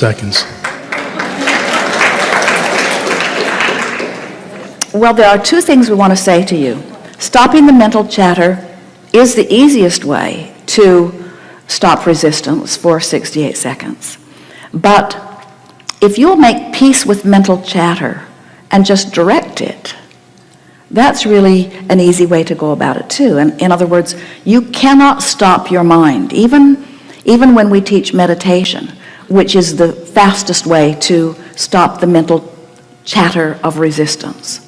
seconds. Well, there are two things we want to say to you. Stopping the mental chatter is the easiest way to stop resistance for 68 seconds. But if you'll make peace with mental chatter and just direct it, that's really an easy way to go about it too. And in other words, you cannot stop your mind, even when we teach meditation, which is the fastest way to stop the mental chatter of resistance.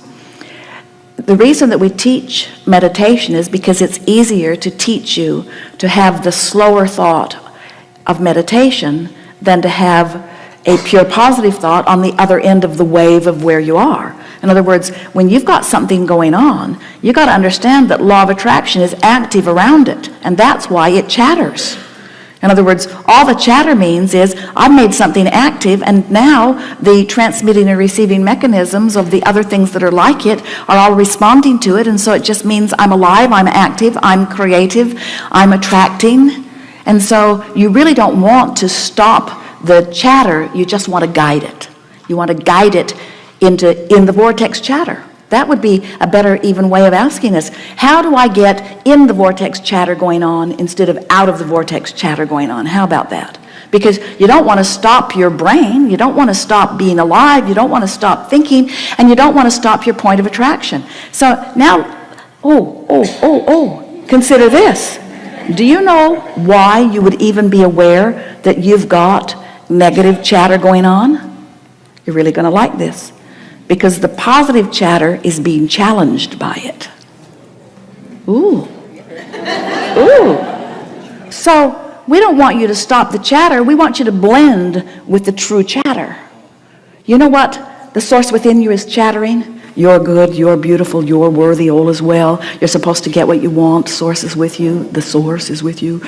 The reason that we teach meditation is because it's easier to teach you to have the slower thought of meditation than to have a pure positive thought on the other end of the wave of where you are. In other words, when you've got something going on, you've got to understand that law of attraction is active around it, and that's why it chatters. In other words, all the chatter means is I've made something active, and now the transmitting and receiving mechanisms of the other things that are like it are all responding to it, and so it just means I'm alive, I'm active, I'm creative, I'm attracting. And so you really don't want to stop the chatter, you just want to guide it. You want to guide it in the vortex chatter. That would be a better even way of asking us, how do I get in the vortex chatter going on instead of out of the vortex chatter going on? How about that? Because you don't want to stop your brain, you don't want to stop being alive, you don't want to stop thinking, and you don't want to stop your point of attraction. So now, consider this. Do you know why you would even be aware that you've got negative chatter going on? You're really going to like this. Because the positive chatter is being challenged by it. Ooh. So we don't want you to stop the chatter. We want you to blend with the true chatter. You know what the source within you is chattering? You're good, you're beautiful, you're worthy, all is well. You're supposed to get what you want. Source is with you. The source is with you.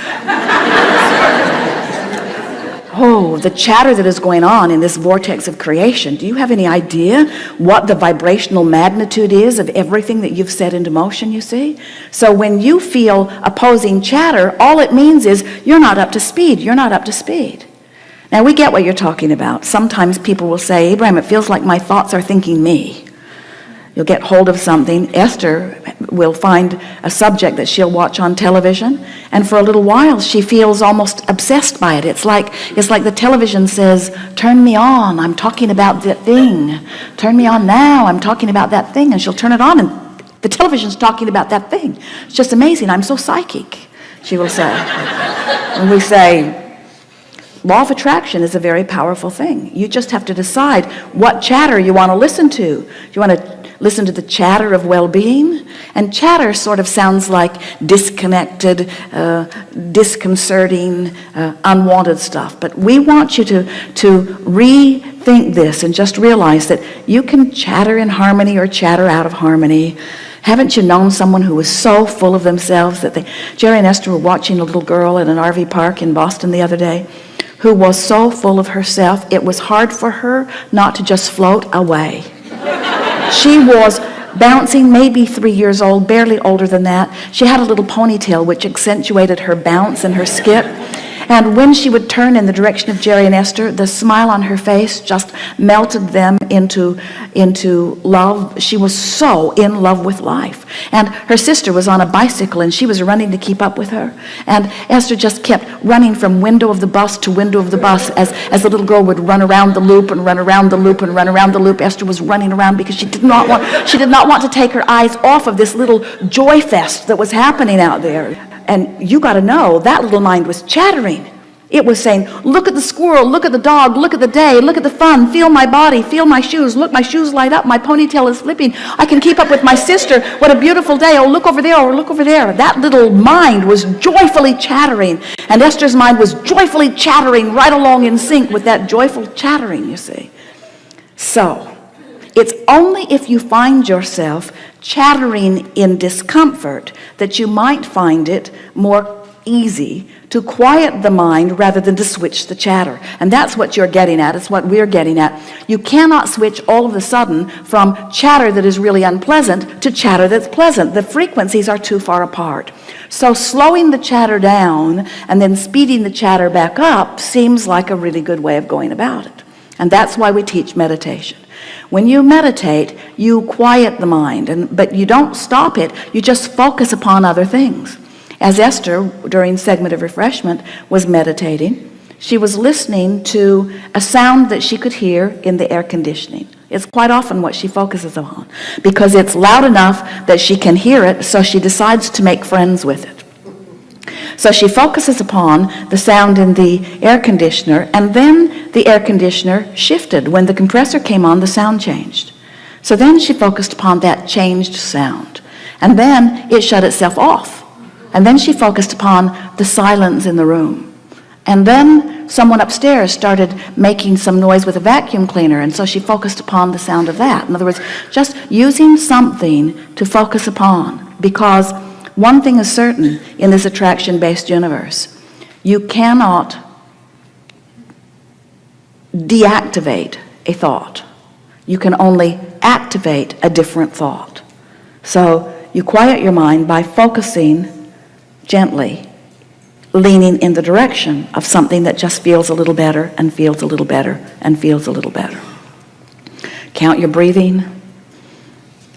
Oh, the chatter that is going on in this vortex of creation. Do you have any idea what the vibrational magnitude is of everything that you've set into motion, you see? So when you feel opposing chatter, all it means is you're not up to speed. You're not up to speed. Now, we get what you're talking about. Sometimes people will say, Abraham, it feels like my thoughts are thinking me. You'll get hold of something. Esther will find a subject that she'll watch on television, and for a little while she feels almost obsessed by it. It's like the television says, turn me on, I'm talking about that thing. Turn me on now, I'm talking about that thing. And she'll turn it on, and the television's talking about that thing. It's just amazing, I'm so psychic, she will say. And we say, law of attraction is a very powerful thing. You just have to decide what chatter you want to listen to. Do you want to listen to the chatter of well-being? And chatter sort of sounds like disconnected, disconcerting, unwanted stuff. But we want you to rethink this and just realize that you can chatter in harmony or chatter out of harmony. Haven't you known someone who was so full of themselves that Jerry and Esther were watching a little girl at an RV park in Boston the other day who was so full of herself, it was hard for her not to just float away. She was bouncing, maybe 3 years old, barely older than that. She had a little ponytail which accentuated her bounce and her skip. And when she would turn in the direction of Jerry and Esther, the smile on her face just melted them into love. She was so in love with life. And her sister was on a bicycle, and she was running to keep up with her. And Esther just kept running from window of the bus to window of the bus as the little girl would run around the loop and run around the loop and run around the loop. Esther was running around because she did not want to take her eyes off of this little joy fest that was happening out there. And you got to know, that little mind was chattering. It was saying, look at the squirrel, look at the dog, look at the day, look at the fun, feel my body, feel my shoes, look, my shoes light up, my ponytail is flipping, I can keep up with my sister, what a beautiful day, oh, look over there, or look over there. That little mind was joyfully chattering, and Esther's mind was joyfully chattering right along in sync with that joyful chattering, you see. So, it's only if you find yourself chattering in discomfort that you might find it more easy to quiet the mind rather than to switch the chatter. And that's what you're getting at. It's what we're getting at. You cannot switch all of a sudden from chatter that is really unpleasant to chatter that's pleasant. The frequencies are too far apart. So slowing the chatter down and then speeding the chatter back up seems like a really good way of going about it. And that's why we teach meditation. When you meditate, you quiet the mind, but you don't stop it. You just focus upon other things. As Esther, during segment of refreshment, was meditating, she was listening to a sound that she could hear in the air conditioning. It's quite often what she focuses on, because it's loud enough that she can hear it, so she decides to make friends with it. So she focuses upon the sound in the air conditioner, and then the air conditioner shifted. When the compressor came on, the sound changed. So then she focused upon that changed sound, and then it shut itself off. And then she focused upon the silence in the room. And then someone upstairs started making some noise with a vacuum cleaner, and so she focused upon the sound of that. In other words, just using something to focus upon, because one thing is certain in this attraction-based universe: you cannot deactivate a thought. You can only activate a different thought. So you quiet your mind by focusing gently, leaning in the direction of something that just feels a little better and feels a little better and feels a little better. Count your breathing.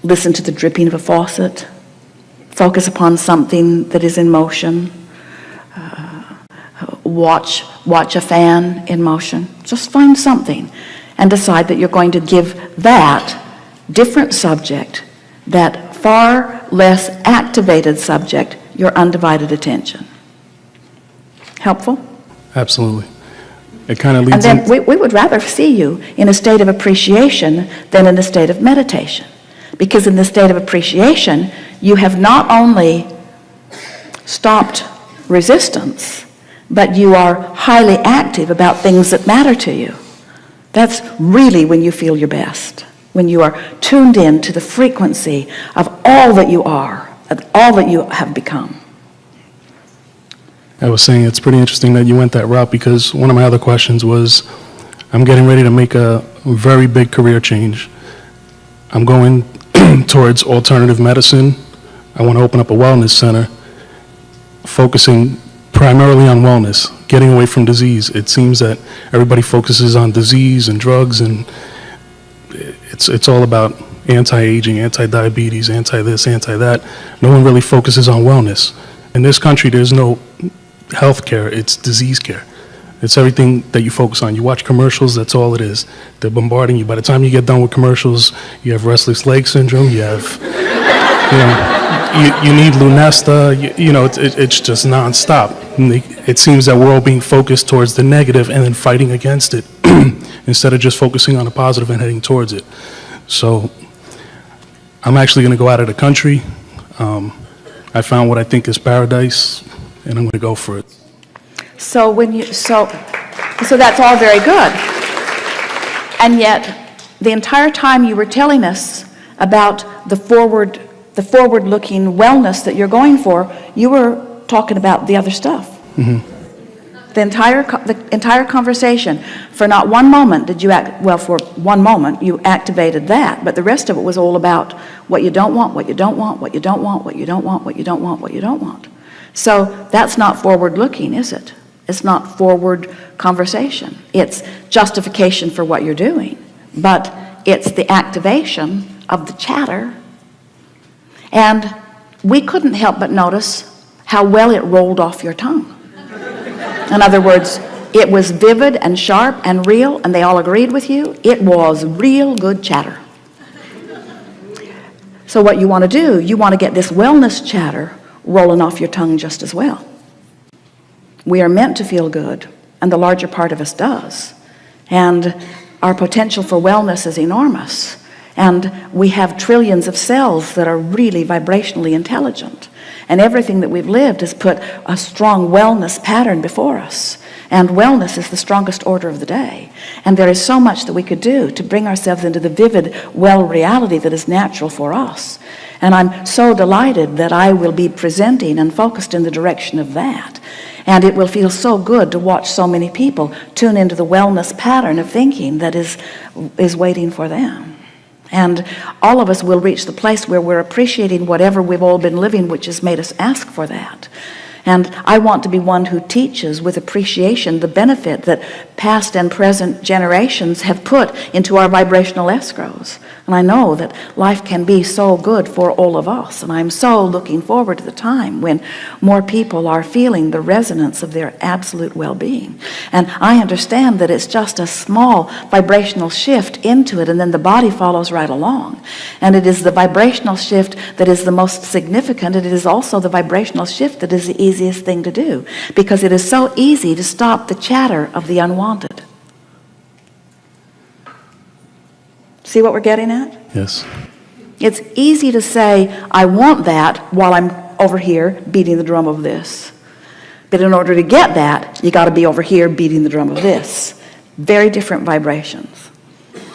Listen to the dripping of a faucet. Focus upon something that is in motion. Watch a fan in motion. Just find something and decide that you're going to give that different subject, that far less activated subject, your undivided attention. Helpful? Absolutely. It kind of leads And then we would rather see you in a state of appreciation than in a state of meditation. Because in the state of appreciation, you have not only stopped resistance, but you are highly active about things that matter to you. That's really when you feel your best, when you are tuned in to the frequency of all that you are, of all that you have become. I was saying it's pretty interesting that you went that route, because one of my other questions was, I'm getting ready to make a very big career change. I'm going towards alternative medicine. I want to open up a wellness center, focusing primarily on wellness, getting away from disease. It seems that everybody focuses on disease and drugs, and it's all about anti-aging, anti-diabetes, anti-this, anti-that. No one really focuses on wellness. In this country, there's no health care, it's disease care. It's everything that you focus on. You watch commercials, that's all it is. They're bombarding you. By the time you get done with commercials, you have restless leg syndrome, you have, you need Lunesta, it's just nonstop. And it seems that we're all being focused towards the negative and then fighting against it instead of just focusing on the positive and heading towards it. So I'm actually going to go out of the country. I found what I think is paradise, and I'm going to go for it. So so that's all very good. And yet, the entire time you were telling us about the forward-looking wellness that you're going for, you were talking about the other stuff. Mm-hmm. The entire conversation, for not one moment did you for 1 moment you activated that, but the rest of it was all about what you don't want, what you don't want, what you don't want, what you don't want, what you don't want, what you don't want. So that's not forward-looking, is it? It's not forward conversation. It's justification for what you're doing, but it's the activation of the chatter. And we couldn't help but notice how well it rolled off your tongue. In other words, it was vivid and sharp and real, and they all agreed with you. It was real good chatter. So what you want to do, you want to get this wellness chatter rolling off your tongue just as well. We are meant to feel good, and the larger part of us does. And our potential for wellness is enormous. And we have trillions of cells that are really vibrationally intelligent. And everything that we've lived has put a strong wellness pattern before us. And wellness is the strongest order of the day. And there is so much that we could do to bring ourselves into the vivid, well reality that is natural for us. And I'm so delighted that I will be presenting and focused in the direction of that. And it will feel so good to watch so many people tune into the wellness pattern of thinking that is waiting for them. And all of us will reach the place where we're appreciating whatever we've all been living, which has made us ask for that. And I want to be one who teaches with appreciation the benefit that past and present generations have put into our vibrational escrows. And I know that life can be so good for all of us. And I'm so looking forward to the time when more people are feeling the resonance of their absolute well-being. And I understand that it's just a small vibrational shift into it, and then the body follows right along. And it is the vibrational shift that is the most significant. It is also the vibrational shift that is the easiest thing to do, because it is so easy to stop the chatter of the unwanted. See what we're getting at? Yes. It's easy to say, I want that, while I'm over here beating the drum of this. But in order to get that, you got to be over here beating the drum of this. Very different vibrations.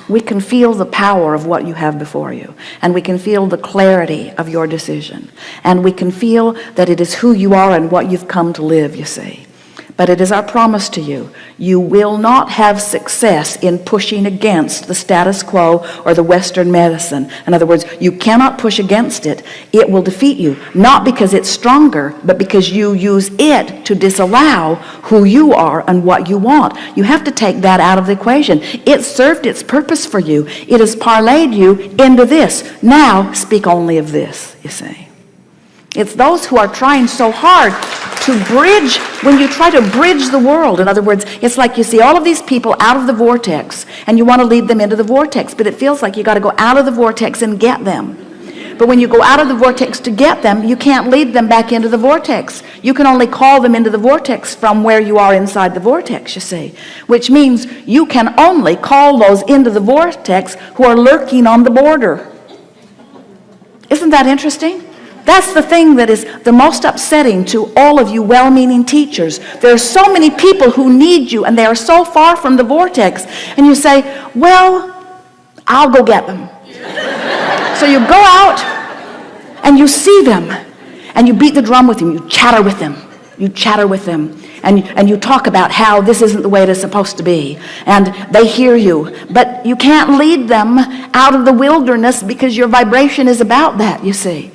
We can feel the power of what you have before you, and we can feel the clarity of your decision, and we can feel that it is who you are and what you've come to live, you see. But it is our promise to you, you will not have success in pushing against the status quo or the Western medicine. In other words, you cannot push against it. It will defeat you, not because it's stronger, but because you use it to disallow who you are and what you want. You have to take that out of the equation. It served its purpose for you. It has parlayed you into this. Now speak only of this, you see. It's those who are trying so hard to bridge, when you try to bridge the world. In other words, it's like you see all of these people out of the vortex, and you want to lead them into the vortex, but it feels like you got to go out of the vortex and get them. But when you go out of the vortex to get them, you can't lead them back into the vortex. You can only call them into the vortex from where you are inside the vortex, you see. Which means you can only call those into the vortex who are lurking on the border. Isn't that interesting? That's the thing that is the most upsetting to all of you well-meaning teachers. There are so many people who need you, and they are so far from the vortex. And you say, well, I'll go get them. So you go out, and you see them, and you beat the drum with them. You chatter with them. You chatter with them. And you talk about how this isn't the way it is supposed to be. And they hear you. But you can't lead them out of the wilderness because your vibration is about that, you see.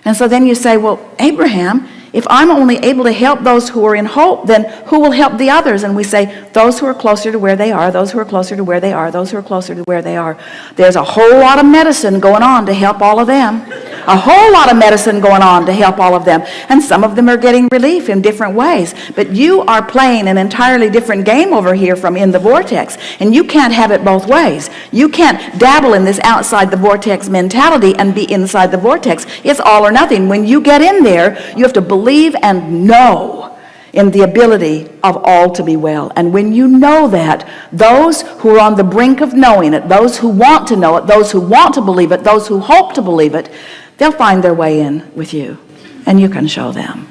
And so then you say, well, Abraham, if I'm only able to help those who are in hope, then who will help the others? And we say, those who are closer to where they are, those who are closer to where they are, those who are closer to where they are. There's a whole lot of medicine going on to help all of them. A whole lot of medicine going on to help all of them. And some of them are getting relief in different ways. But you are playing an entirely different game over here from in the vortex. And you can't have it both ways. You can't dabble in this outside the vortex mentality and be inside the vortex. It's all or nothing. When you get in there, you have to believe and know in the ability of all to be well. And when you know that, those who are on the brink of knowing it, those who want to know it, those who want to believe it, those who hope to believe it, they'll find their way in with you, and you can show them.